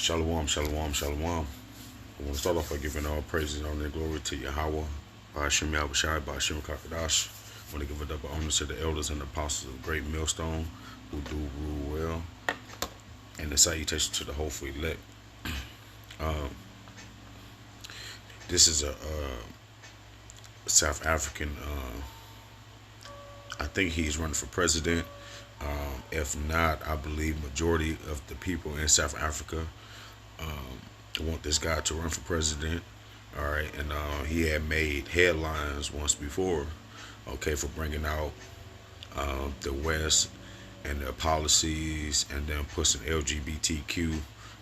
Shalom, shalom, shalom. I want to start off by giving all praises and honor and glory to Yahweh, Ba'ashem Yahushai, Ba'ashem Kakadash. I want to give a double honor to the elders and apostles of Great Millstone who do rule well, and the salutation to the hopeful elect. This is a South African. I think he's running for president. If not, I believe majority of the people in South Africa want this guy to run for president. All right, and he had made headlines once before, okay, for bringing out the West and their policies, and then pushing LGBTQ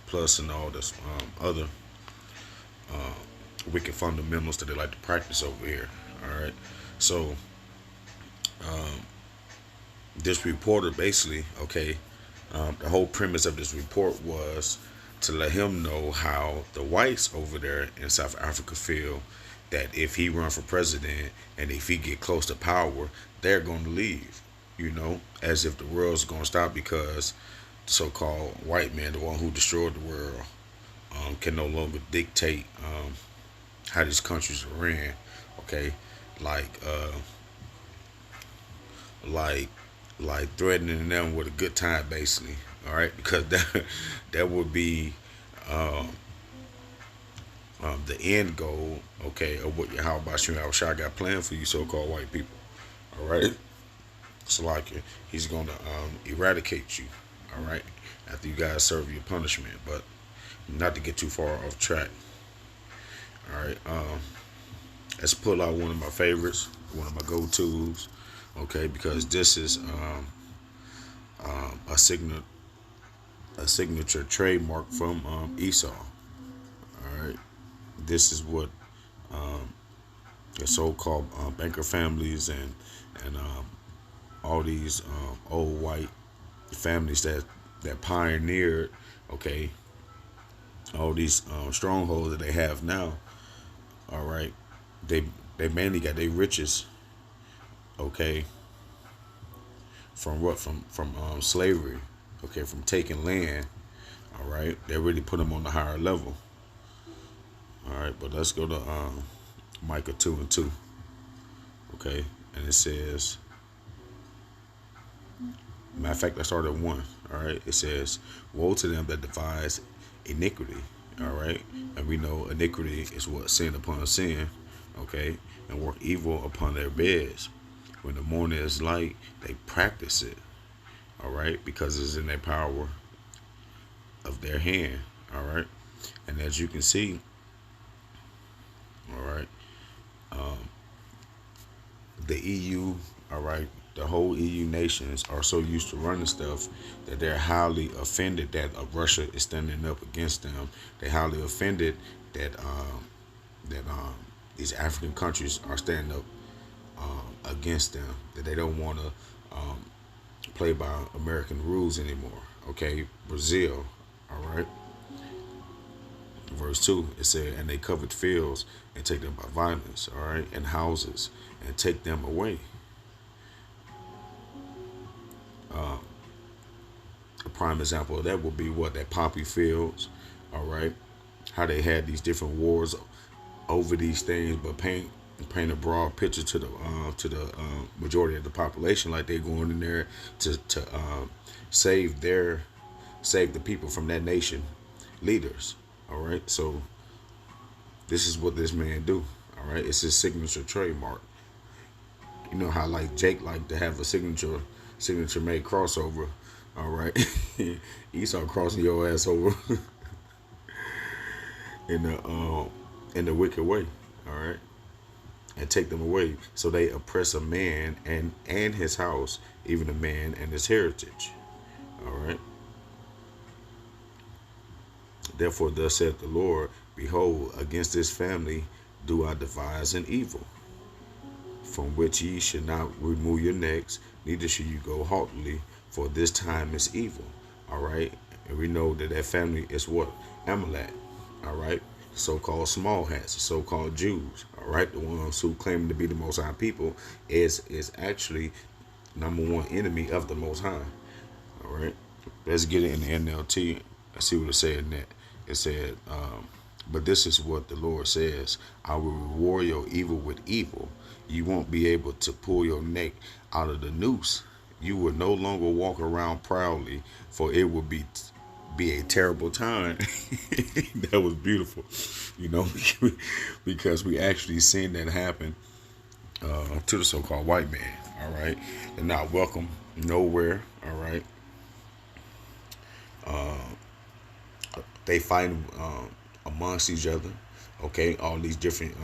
plus and all this other wicked fundamentals that they like to practice over here. All right, so this reporter basically, okay, the whole premise of this report was to let him know how the whites over there in South Africa feel that if he run for president and if he get close to power, they're going to leave. As if the world's going to stop because the so-called white man, the one who destroyed the world, can no longer dictate how these countries are ran. Okay, like like like threatening them with a good time, basically. All right, because that would be um, the end goal, okay, of what how about you, how Shah got planned for you, so-called white people. All right, so like he's gonna eradicate you. All right, after you guys serve your punishment, but not to get too far off track. All right, let's pull out one of my favorites, one of my go-tos, okay, because this is a signature trademark from Esau. All right, this is what the so-called banker families and all these old white families that pioneered, okay, all these strongholds that they have now. All right, they they mainly got their riches, okay, from what from slavery, okay, from taking land. All right, they really put them on the higher level. All right, but let's go to Micah 2:2. Okay, and it says, matter of fact, I started at 1. All right, it says, "Woe to them that devise iniquity." All right, and we know iniquity is what, sin upon sin. Okay, and work evil upon their beds. When the morning is light, they practice it. All right, because it's in their power of their hand. All right, and as you can see, all right, um, the EU, all right, the whole EU nations are so used to running stuff that they're highly offended that Russia is standing up against them. They're highly offended that these African countries are standing up against them. That they don't want to play by American rules anymore. Okay, Brazil, all right. Verse 2, it said, "And they covered fields and take them by violence, all right, and houses and take them away." Uh, a prime example of that would be what, that poppy fields, all right, how they had these different wars over these things, but paint a broad picture to the majority of the population, like they're going in there to save save the people from that nation leaders. All right, so this is what this man do. All right, it's his signature trademark. You know how like Jake like to have a signature made crossover. All right, Esau crossing your ass over in the wicked way. All right, and take them away. So they oppress a man and his house, even a man and his heritage. All right. Therefore, thus saith the Lord, behold, against this family do I devise an evil, from which ye should not remove your necks, neither should you go haughtily, for this time is evil. All right. And we know that that family is what? Amalek. All right. So-called small hats, so-called Jews. All right. The ones who claim to be the Most High people is actually number one enemy of the Most High. All right. Let's get it in the NLT. Let's see what it said in that. It said, but this is what the Lord says: I will reward your evil with evil. You won't be able to pull your neck out of the noose. You will no longer walk around proudly, for it will be a terrible time. That was beautiful, you know, because we actually seen that happen to the so-called white man. All right, they're not welcome nowhere. All right, they fight amongst each other. Okay, all these different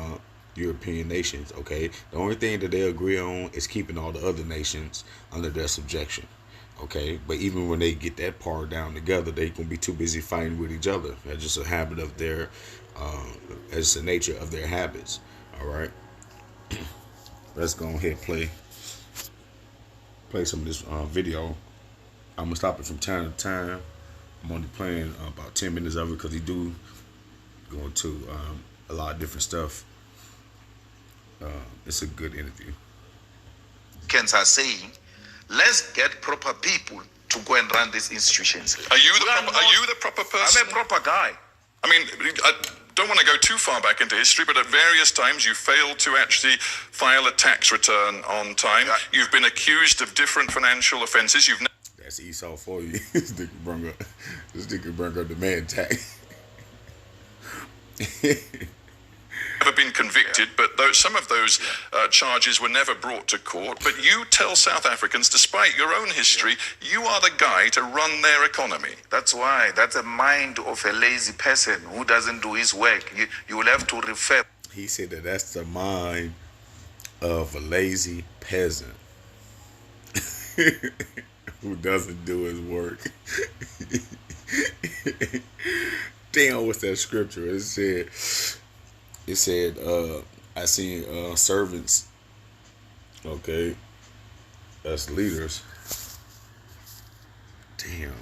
European nations. Okay, the only thing that they agree on is keeping all the other nations under their subjection. Okay, but even when they get that part down together, they gonna be too busy fighting with each other. That's just a habit of their, it's the nature of their habits. All right, let's go ahead and play some of this video. I'm gonna stop it from time to time. I'm only playing about 10 minutes of it because he do go into a lot of different stuff. It's a good interview. Are saying, let's get proper people to go and run these institutions. Are you the proper person? I'm a proper guy. I mean, I don't want to go too far back into history, but at various times you failed to actually file a tax return on time. Yeah. You've been accused of different financial offences. That's Esau for you. This nigga bring up the man tax. Never been convicted, but some of those charges were never brought to court. But you tell South Africans, despite your own history, you are the guy to run their economy. That's why. That's a mind of a lazy person who doesn't do his work. You will have to refer. He said that's the mind of a lazy peasant who doesn't do his work. Damn, what's that scripture? It said, I seen servants, okay, as leaders. Damn,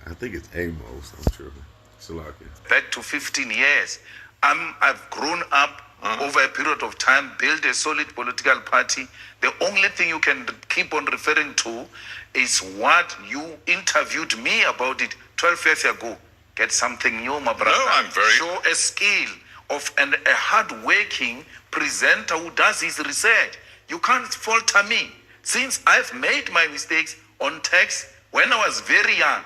I think it's Amos, I'm sure. Salakia. Back to 15 years. I've grown up over a period of time, built a solid political party. The only thing you can keep on referring to is what you interviewed me about it 12 years ago. Get something new, my brother. No, I'm very... Show a skill of a hard-working presenter who does his research. You can't falter me. Since I've made my mistakes on tax when I was very young,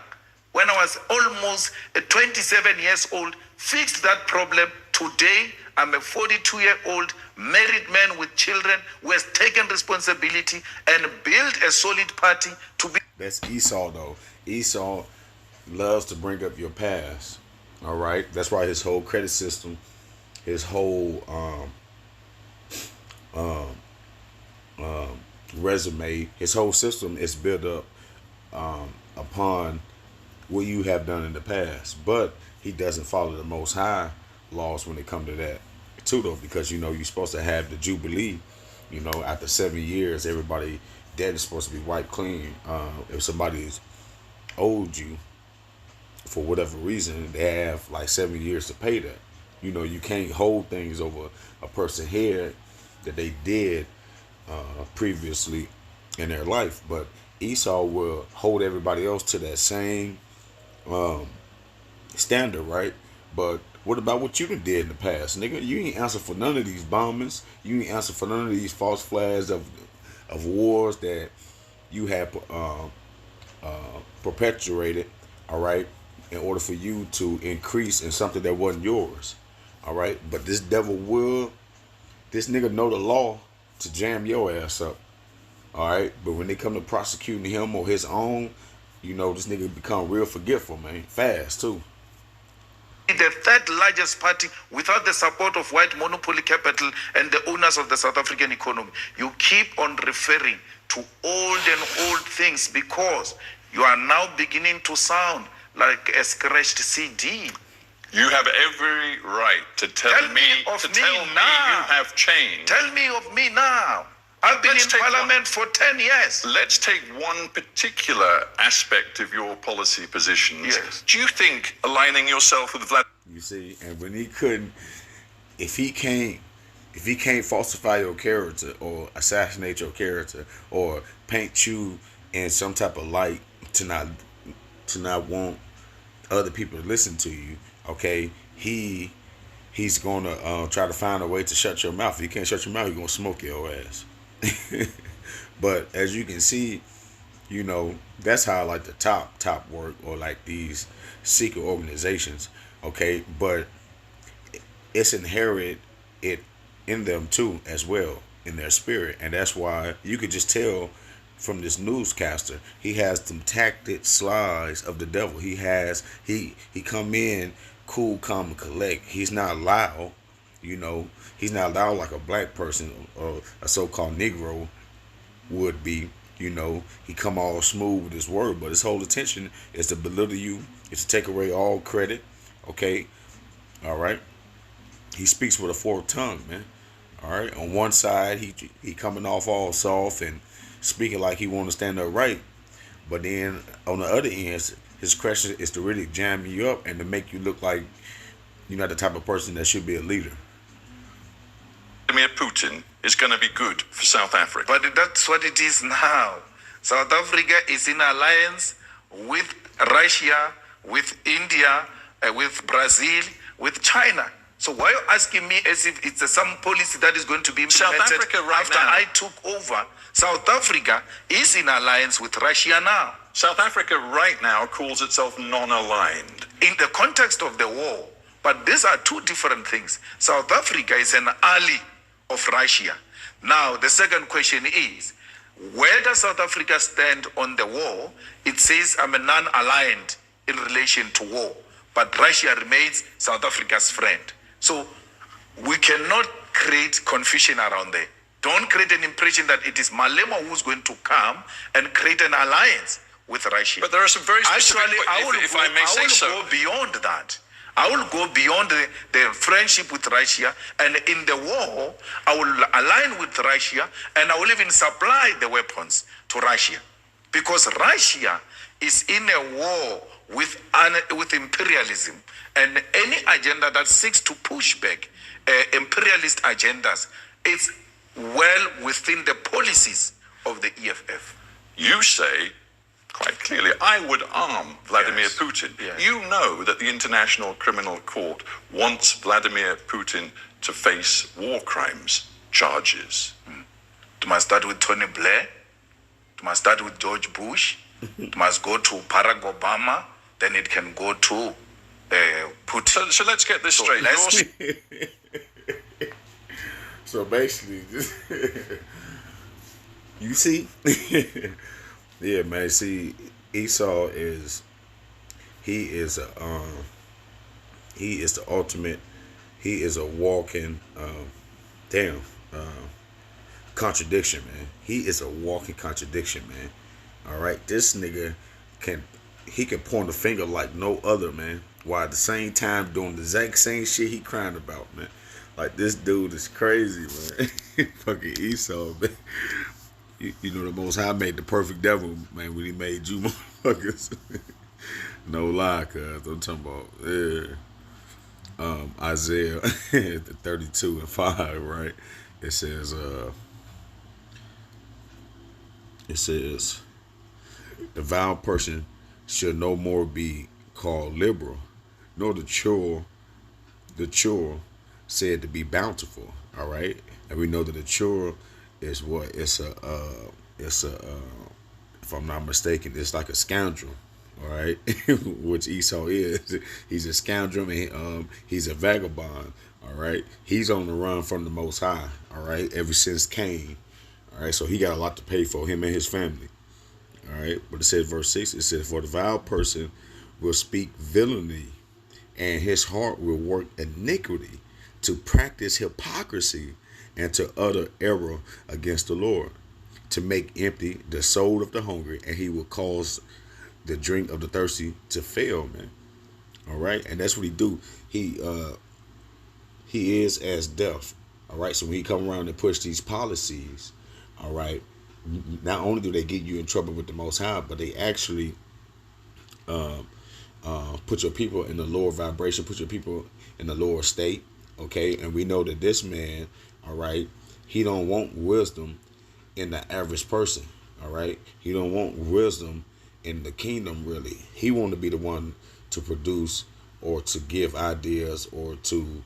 when I was almost 27 years old, fixed that problem. Today, I'm a 42-year-old married man with children who has taken responsibility and built a solid party to be... That's Esau, though. Esau loves to bring up your past. All right? That's why his whole credit system, his whole resume, his whole system is built up upon what you have done in the past. But he doesn't follow the Most High laws when it comes to that too, though, because you know you're supposed to have the Jubilee. You know, after 7 years, everybody debt is supposed to be wiped clean. If somebody's owed you for whatever reason, they have like 7 years to pay that. You know, you can't hold things over a person's head that they did previously in their life. But Esau will hold everybody else to that same standard, right? But what about what you done did in the past, nigga? You ain't answer for none of these bombings. You ain't answer for none of these false flags of wars that you have perpetuated, all right, in order for you to increase in something that wasn't yours, all right? But this nigga know the law to jam your ass up, all right? But when they come to prosecuting him or his own, you know, this nigga become real forgetful, man, fast, too. The third largest party without the support of white monopoly capital and the owners of the South African economy. You keep on referring to old things because you are now beginning to sound like a scratched CD. You have every right to tell me you have changed. Tell me of me now. I've been in parliament for 10 years. Let's take one particular aspect of your policy positions. Yes. Do you think aligning yourself with Vladimir... You see, and when he couldn't, if he can't falsify your character or assassinate your character or paint you in some type of light to not want other people to listen to you, okay, he's gonna try to find a way to shut your mouth. If you can't shut your mouth, he's gonna smoke your ass. But as you can see, that's how like the top work, or like these secret organizations. Okay, but it's inherent it in them too as well, in their spirit, and that's why you could just tell from this newscaster, he has them tactic slides of the devil. He come in cool, calm, and collect. He's not loud, he's not loud like a black person or a so-called Negro would be. He come all smooth with his word, but his whole intention is to belittle you, is to take away all credit. Okay, all right. He speaks with a forked tongue, man. All right. On one side, he coming off all soft and speaking like he want to stand up right, but then on the other end, his question is to really jam you up and to make you look like you're not the type of person that should be a leader. Vladimir Putin is going to be good for South Africa. But that's what it is now. South Africa is in alliance with Russia, with India, with Brazil, with China. So why are you asking me as if it's some policy that is going to be implemented South Africa right after now, I took over? South Africa is in alliance with Russia now. South Africa right now calls itself non-aligned. In the context of the war. But these are two different things. South Africa is an ally of Russia. Now, the second question is, where does South Africa stand on the war? It says I'm a non-aligned in relation to war. But Russia remains South Africa's friend. So we cannot create confusion around there. Don't create an impression that it is Malema who's going to come and create an alliance with Russia. But there are some very specific... Actually, I will go beyond that. I will go beyond the friendship with Russia, and in the war, I will align with Russia, and I will even supply the weapons to Russia. Because Russia is in a war with imperialism, and any agenda that seeks to push back imperialist agendas is well within the policies of the EFF. You say, quite clearly, I would arm Vladimir Yes. Putin. Yes. You know that the International Criminal Court wants Vladimir Putin to face war crimes charges. It must start with Tony Blair. It must start with George Bush. It must go to Barack Obama. Then it can go to Putin. So let's get this straight. So basically, you see, yeah, man. See, Esau is the ultimate. He is a walking contradiction, man. He is a walking contradiction, man. All right, this nigga can point a finger like no other, man, while at the same time doing the exact same shit he crying about, man. Like, this dude is crazy, man. Fucking Esau, man. You know, the Most High made the perfect devil, man, when he made you motherfuckers. No lie, cuz. I'm talking about, Isaiah 32:5, right? It says, the vile person shall no more be called liberal, nor the chore said to be bountiful. All right, and we know that the chore is what? It's a if I'm not mistaken, it's like a scoundrel. All right, which Esau is. He's a scoundrel, and he's a vagabond. All right, he's on the run from the Most High. All right, ever since Cain. All right, so he got a lot to pay for, him and his family. All right, but it says verse 6, it says, for the vile person will speak villainy, and his heart will work iniquity, to practice hypocrisy, and to utter error against the Lord, to make empty the soul of the hungry, and he will cause the drink of the thirsty to fail, man. All right, and that's what he do. He is as death. All right, so when he come around and push these policies, all right, not only do they get you in trouble with the Most High, but they actually put your people in the lower vibration, put your people in the lower state. Okay, and we know that this man, all right, he don't want wisdom in the average person. All right, he don't want wisdom in the kingdom, really. He want to be the one to produce or to give ideas or to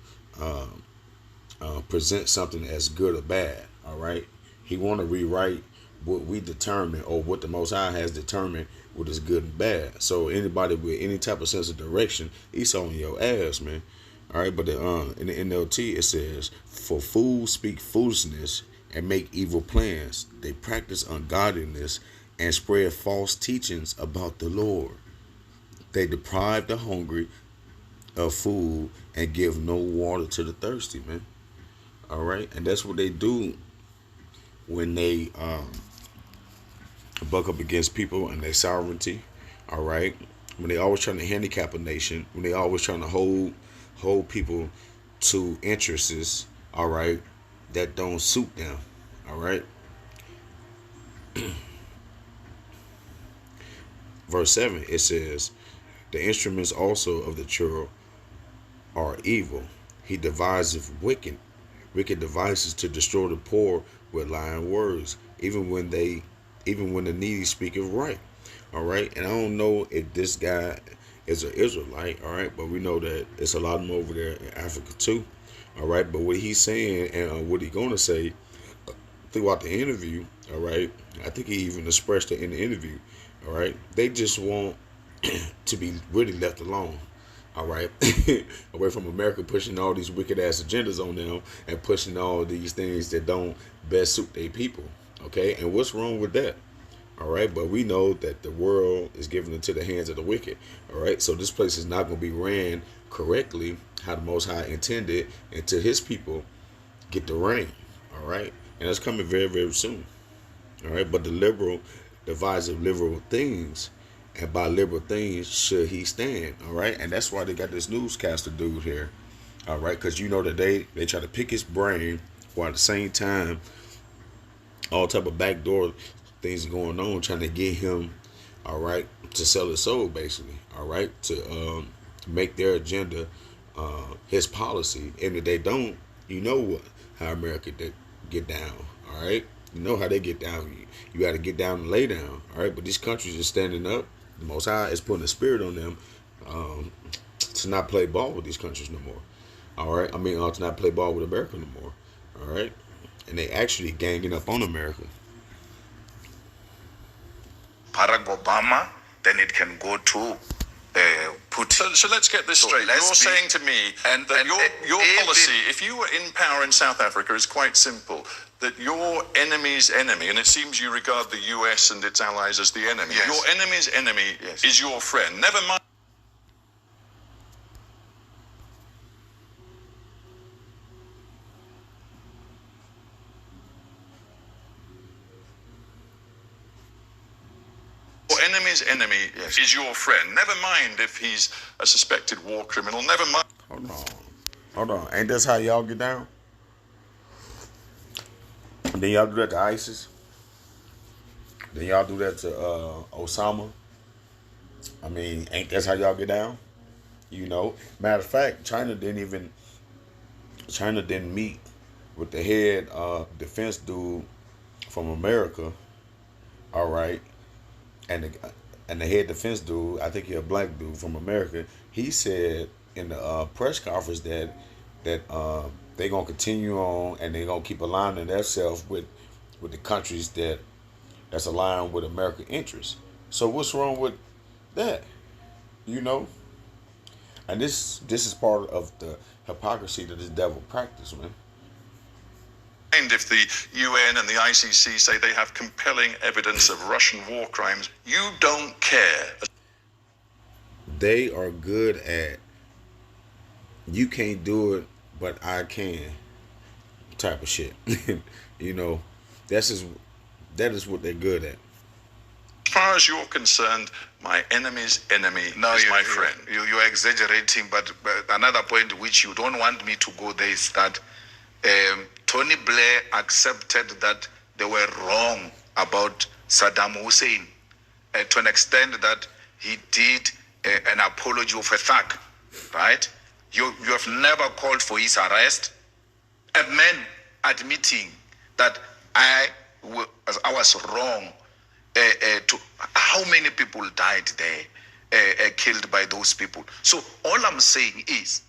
present something as good or bad. All right, he want to rewrite what we determine or what the Most High has determined what is good and bad. So anybody with any type of sense of direction, he's on your ass, man. All right, but in the NLT it says, "For fools speak foolishness and make evil plans. They practice ungodliness and spread false teachings about the Lord. They deprive the hungry of food and give no water to the thirsty." Man. All right, and that's what they do when they buck up against people and their sovereignty. All right, when they always trying to handicap a nation, when they always trying to hold people to interests. All right, that don't suit them. All right. Verse 7, it says, "The instruments also of the churl are evil. He deviseth wicked devices to destroy the poor with lying words, even when the needy speaketh right." All right, and I don't know if this guy is an Israelite. All right, but we know that it's a lot of them over there in Africa too. All right, but what he's saying and what he's going to say throughout the interview. All right, I think he even expressed it in the interview. All right, they just want to be really left alone. All right, away from America pushing all these wicked ass agendas on them and pushing all these things that don't best suit their people. Okay, and what's wrong with that? All right, but we know that the world is given into the hands of the wicked. All right, so this place is not going to be ran correctly how the Most High intended until His people get the reign. All right, and that's coming very, very soon. All right, but the liberal deviseth liberal things, and by liberal things should he stand. All right, and that's why they got this newscaster dude here. All right, because you know that they try to pick his brain while at the same time all type of backdoor things going on, trying to get him, all right, to sell his soul, basically, all right, to make their agenda his policy. And if they don't, you know what, how America get down, all right? You know how they get down. You got to get down and lay down, all right? But these countries are standing up. The Most High is putting a spirit on them to not play ball with these countries no more, all right? I mean, to not play ball with America no more, all right? And they actually ganging up on America. Barack Obama, then it can go to Putin. So let's get this straight. You're saying to me that your policy, if you were in power in South Africa, is quite simple. That your enemy's enemy, and it seems you regard the US and its allies as the enemy. Yes. Your enemy's enemy is your friend. Never mind. Your enemy's enemy is your friend. Never mind if he's a suspected war criminal. Never mind. Hold on. Ain't this how y'all get down? And then y'all do that to ISIS. Then y'all do that to Osama. I mean, ain't that's how y'all get down? You know. Matter of fact, China didn't meet with the head defense dude from America. All right. And the head defense dude, I think he's a black dude from America. He said in the press conference that they're gonna continue on and they're gonna keep aligning themselves with the countries that's aligned with American interests. So what's wrong with that? You know? And this is part of the hypocrisy that this devil practice, man. And if the UN and the ICC say they have compelling evidence of Russian war crimes, you don't care. They are good at you can't do it, but I can type of shit. You know, that is what they're good at. As far as you're concerned, my enemy's enemy is my friend. You're exaggerating, but another point which you don't want me to go there is that Tony Blair accepted that they were wrong about Saddam Hussein to an extent that he did an apology of a thug, right? You have never called for his arrest. A man admitting that I was wrong. To how many people died there? killed by those people. So all I'm saying is,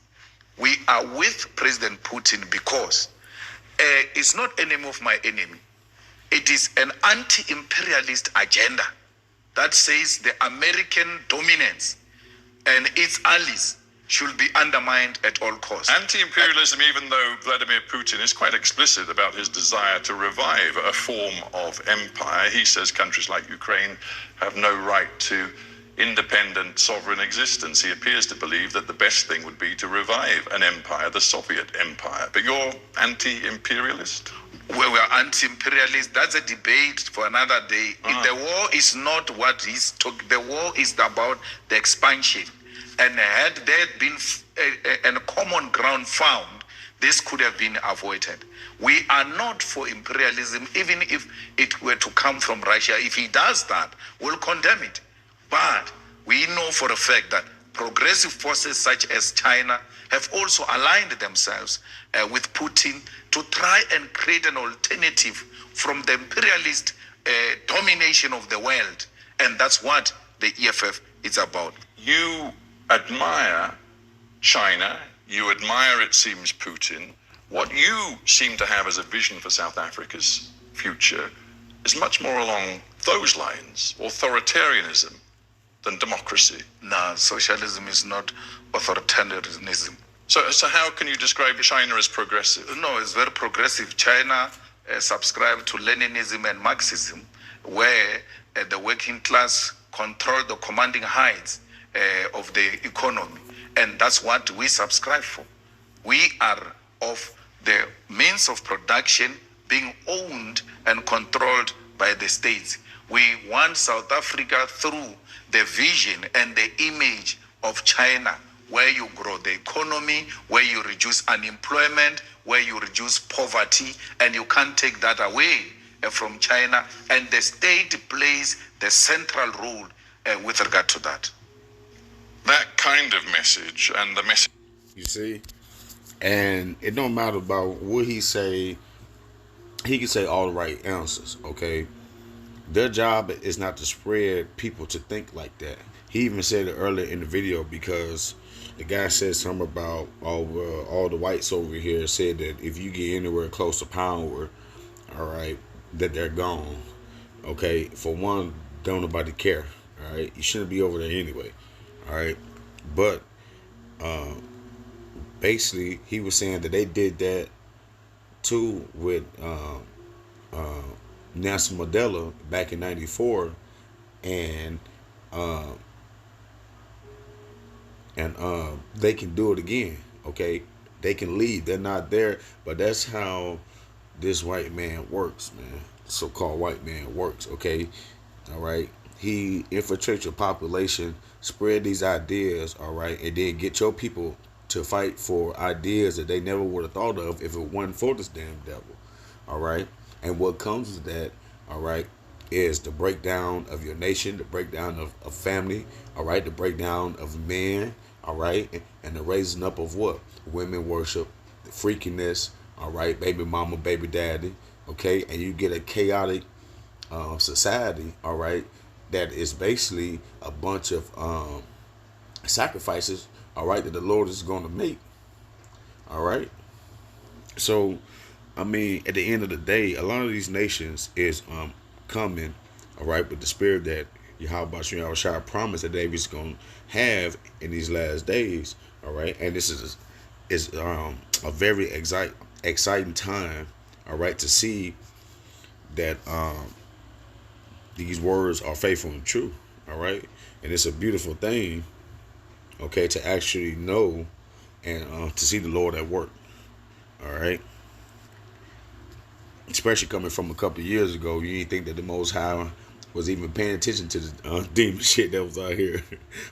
we are with President Putin because it's not enemy of my enemy. It is an anti-imperialist agenda that says the American dominance and its allies should be undermined at all costs. Anti-imperialism, even though Vladimir Putin is quite explicit about his desire to revive a form of empire. He says countries like Ukraine have no right to independent sovereign existence. He appears to believe that the best thing would be to revive an empire, the Soviet empire. But you're anti-imperialist? Well, we are anti-imperialist. That's a debate for another day. The war is not what he's talking. The war is about the expansion. And had there been a common ground found, this could have been avoided. We are not for imperialism, even if it were to come from Russia. If he does that, we'll condemn it. But we know for a fact that progressive forces such as China have also aligned themselves with Putin to try and create an alternative from the imperialist domination of the world. And that's what the EFF is about. You admire China, you admire, it seems, Putin. What you seem to have as a vision for South Africa's future is much more along those lines, authoritarianism than democracy. No, socialism is not authoritarianism. So how can you describe China as progressive? No, it's very progressive. China subscribed to Leninism and Marxism, where the working class controlled the commanding heights of the economy. And that's what we subscribe for. We are of the means of production being owned and controlled by the states. We want South Africa through the vision and the image of China, where you grow the economy, where you reduce unemployment, where you reduce poverty, and you can't take that away from China. And the state plays the central role with regard to that. That kind of message and the message. You see? And it don't matter about what he say. He can say all the right answers, okay? Their job is not to spread people to think like that. He even said it earlier in the video, because the guy said something about all the whites over here said that if you get anywhere close to power, all right, that they're gone. Okay, for one, don't nobody care. All right, you shouldn't be over there anyway. All right, but basically he was saying that they did that too with Nelson Mandela back in '94, and they can do it again. Okay, they can leave. They're not there, but that's how this white man works, man. So-called white man works. Okay, all right. He infiltrates your population, spread these ideas, all right, and then get your people to fight for ideas that they never would have thought of if it wasn't for this damn devil, all right. And what comes with that, all right, is the breakdown of your nation, the breakdown of family, all right, the breakdown of men, all right, and the raising up of what? Women worship, the freakiness, all right, baby mama, baby daddy, okay, and you get a chaotic society, all right, that is basically a bunch of sacrifices, all right, that the Lord is going to make, all right. So, I mean, at the end of the day, a lot of these nations is coming, all right, with the spirit that Yahweh Shai promised that they was going to have in these last days, all right. And this is a very exciting time, all right, to see that these words are faithful and true, all right. And it's a beautiful thing, okay, to actually know and to see the Lord at work, all right. Especially coming from a couple of years ago, you didn't think that the Most High was even paying attention to the demon shit that was out here.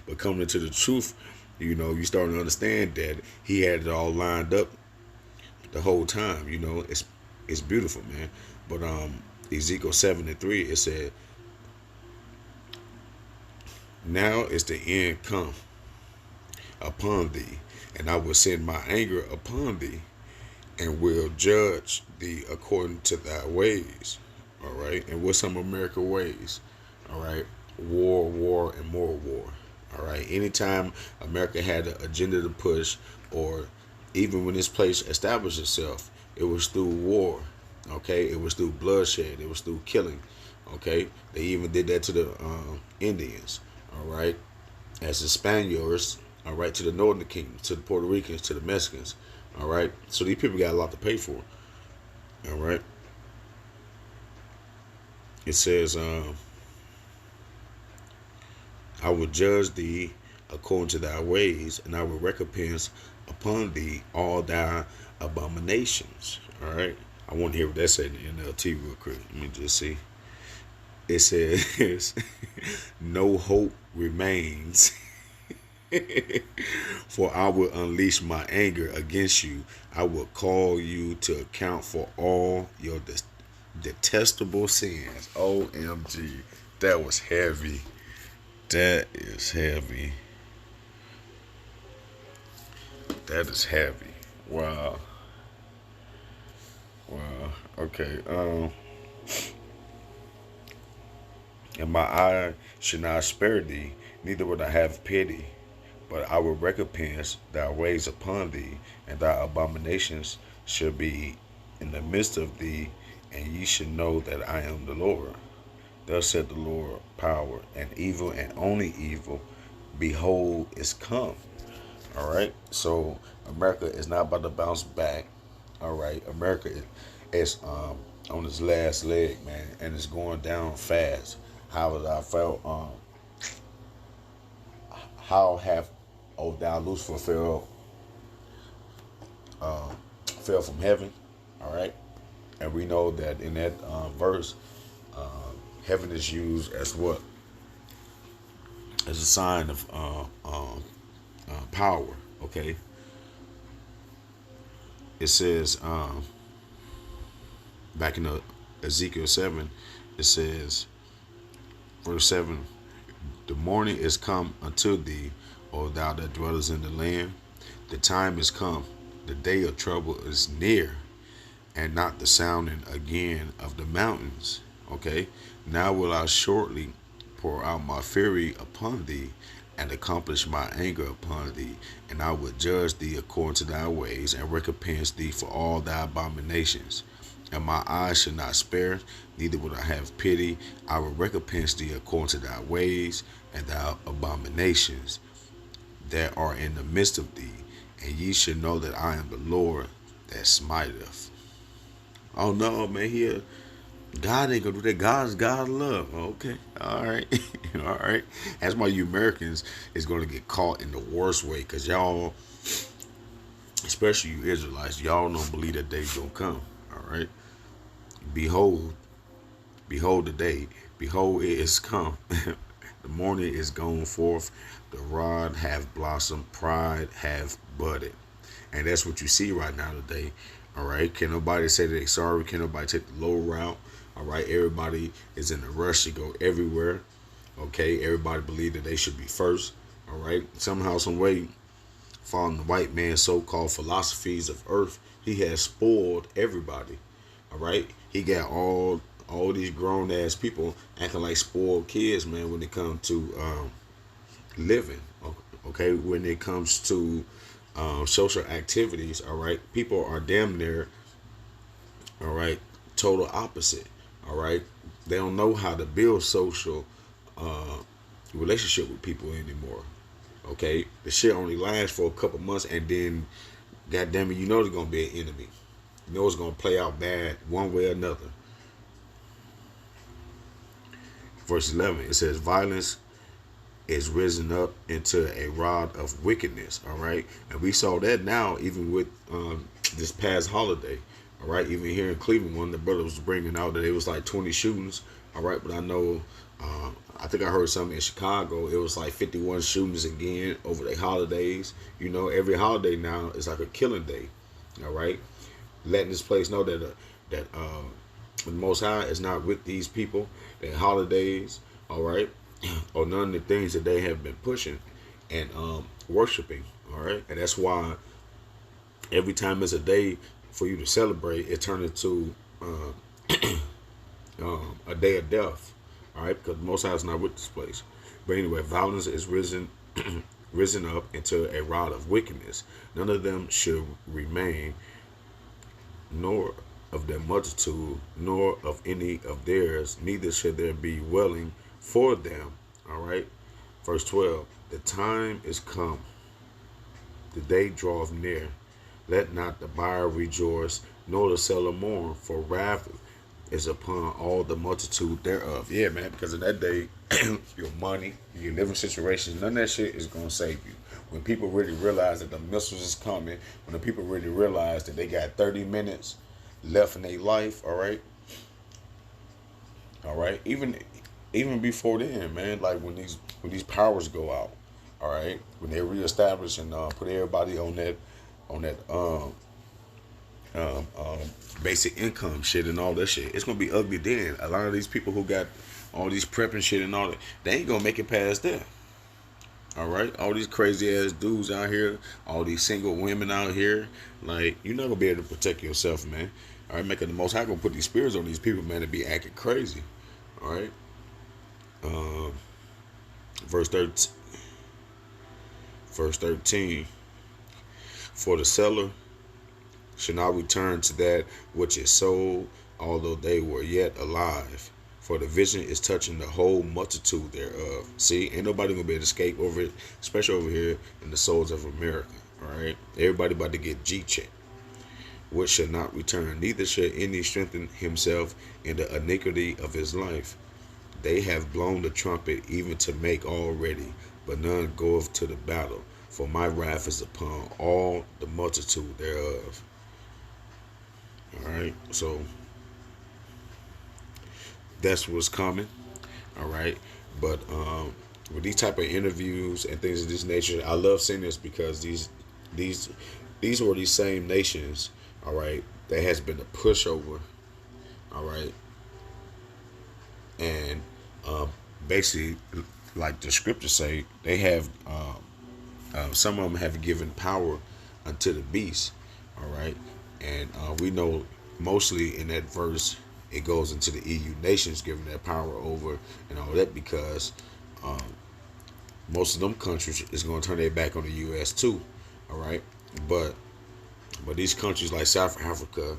But coming into the truth, you know, you starting to understand that he had it all lined up the whole time. You know, it's beautiful, man. But Ezekiel 7:3, it said, "Now is the end come upon thee, and I will send my anger upon thee, and will judge thee according to thy ways." All right. And what's some American ways? All right. War, and more war. All right. Anytime America had an agenda to push, or even when this place established itself, it was through war. Okay. It was through bloodshed. It was through killing. Okay. They even did that to the Indians. All right. As the Spaniards. All right. To the Northern Kingdom, to the Puerto Ricans, to the Mexicans. All right. So these people got a lot to pay for. All right. It says, I will judge thee according to thy ways, and I will recompense upon thee all thy abominations. All right. I want to hear what that said in the NLT real quick. Let me just see. It says, no hope remains. For I will unleash my anger against you. I will call you to account for all your detestable sins. OMG. That was heavy. That is heavy. That is heavy. Wow. Wow. Okay. And my eye should not spare thee, neither would I have pity. But I will recompense thy ways upon thee, and thy abominations shall be in the midst of thee, and ye shall know that I am the Lord. Thus said the Lord, power and evil, and only evil, behold, is come. All right. So America is not about to bounce back. All right. America is on its last leg, man, and it's going down fast. How I felt, how have thou Lucifer fell from heaven. All right. And we know that in that verse, heaven is used as what? As a sign of power. Okay. It says back in Ezekiel 7, it says, verse 7, the morning is come unto thee, O thou that dwellest in the land. The time is come, the day of trouble is near, and not the sounding again of the mountains. Okay. Now will I shortly pour out my fury upon thee, and accomplish my anger upon thee, and I will judge thee according to thy ways, and recompense thee for all thy abominations. And my eyes shall not spare, neither will I have pity. I will recompense thee according to thy ways, and thy abominations that are in the midst of thee, and ye shall know that I am the Lord that smiteth. Oh no, man, here God ain't gonna do that. God's God of love. Okay. All right. All right. That's why you Americans is gonna get caught in the worst way, because y'all, especially you Israelites, y'all don't believe that day's gonna come. All right. Behold the day. Behold, it is come. The morning is gone forth. The rod have blossomed. Pride have budded. And that's what you see right now today. All right. Can nobody say they're sorry? Can nobody take the low route? All right. Everybody is in a rush to go everywhere. Okay. Everybody believe that they should be first. All right. Somehow, some way, following the white man's so-called philosophies of earth, he has spoiled everybody. All right. He got all these grown ass people acting like spoiled kids, man, when it comes to living. Okay. When it comes to social activities. All right. People are damn near, all right, total opposite. All right. They don't know how to build social relationship with people anymore. Okay. The shit only lasts for a couple months, and then, goddamn it, you know there's gonna be an enemy. You know it's gonna play out bad one way or another. Verse 11, it says, violence is risen up into a rod of wickedness. All right. And we saw that now, even with this past holiday. All right. Even here in Cleveland, one of the brothers was bringing out that it was like 20 shootings. All right. But I know, I think I heard something in Chicago. It was like 51 shootings again over the holidays. You know, every holiday now is like a killing day. All right. Letting this place know that the Most High is not with these people at holidays. All right. Or none of the things that they have been pushing and worshiping. All right. And that's why every time it's a day for you to celebrate, it turns into a day of death. All right. Because the Most High is not with this place. But anyway, violence is risen risen up into a rod of wickedness. None of them should remain, nor of their multitude, nor of any of theirs, neither should there be dwelling for them. All right. Verse 12. The time is come, the day draweth near. Let not the buyer rejoice, nor the seller mourn, for wrath is upon all the multitude thereof. Yeah, man, because in that day, your money, your living situations, none of that shit is going to save you. When people really realize that the missiles is coming, when the people really realize that they got 30 minutes left in their life, all right? All right? Even before then, man, like when these powers go out, all right? When they reestablish and put everybody on that basic income shit and all that shit, it's gonna be ugly then. A lot of these people who got all these prepping shit and all that, they ain't gonna make it past there. All right, all these crazy ass dudes out here, all these single women out here, like, you're not gonna be able to protect yourself, man. All right, making the Most High gonna put these spirits on these people, man, to be acting crazy. All right, verse 13. For the seller shall not return to that which is sold, although they were yet alive. For the vision is touching the whole multitude thereof. See, ain't nobody gonna be able to escape over it, especially over here in the souls of America. All right, everybody about to get G-checked. Which shall not return, neither shall any strengthen himself in the iniquity of his life. They have blown the trumpet even to make all ready, but none goeth to the battle. For my wrath is upon all the multitude thereof. All right, so that's what's coming. All right, but with these type of interviews and things of this nature, I love seeing this because these were these same nations. All right, that has been a pushover. All right, and basically, like the scriptures say, they have some of them have given power unto the beast. All right, and we know mostly in that verse it goes into the EU nations giving that power over and all that, because most of them countries is going to turn their back on the U.S. too. All right, but these countries like South Africa,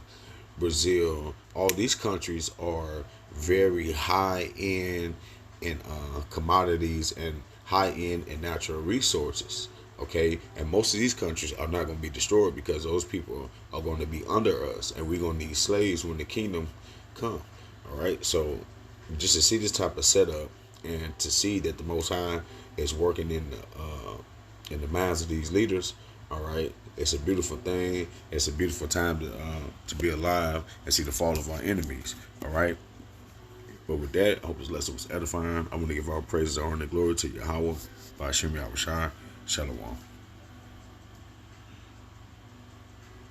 Brazil, all these countries are very high end in commodities and high end in natural resources. Okay, and most of these countries are not going to be destroyed because those people are going to be under us, and we're going to need slaves when the kingdom come. All right, so just to see this type of setup and to see that the Most High is working in the minds of these leaders. All right, it's a beautiful thing. It's a beautiful time to be alive and see the fall of our enemies. All right. But with that, I hope this lesson was edifying. I want to give all praises, honor, and glory to Yahweh, by Hashem Yahushua. Shalom.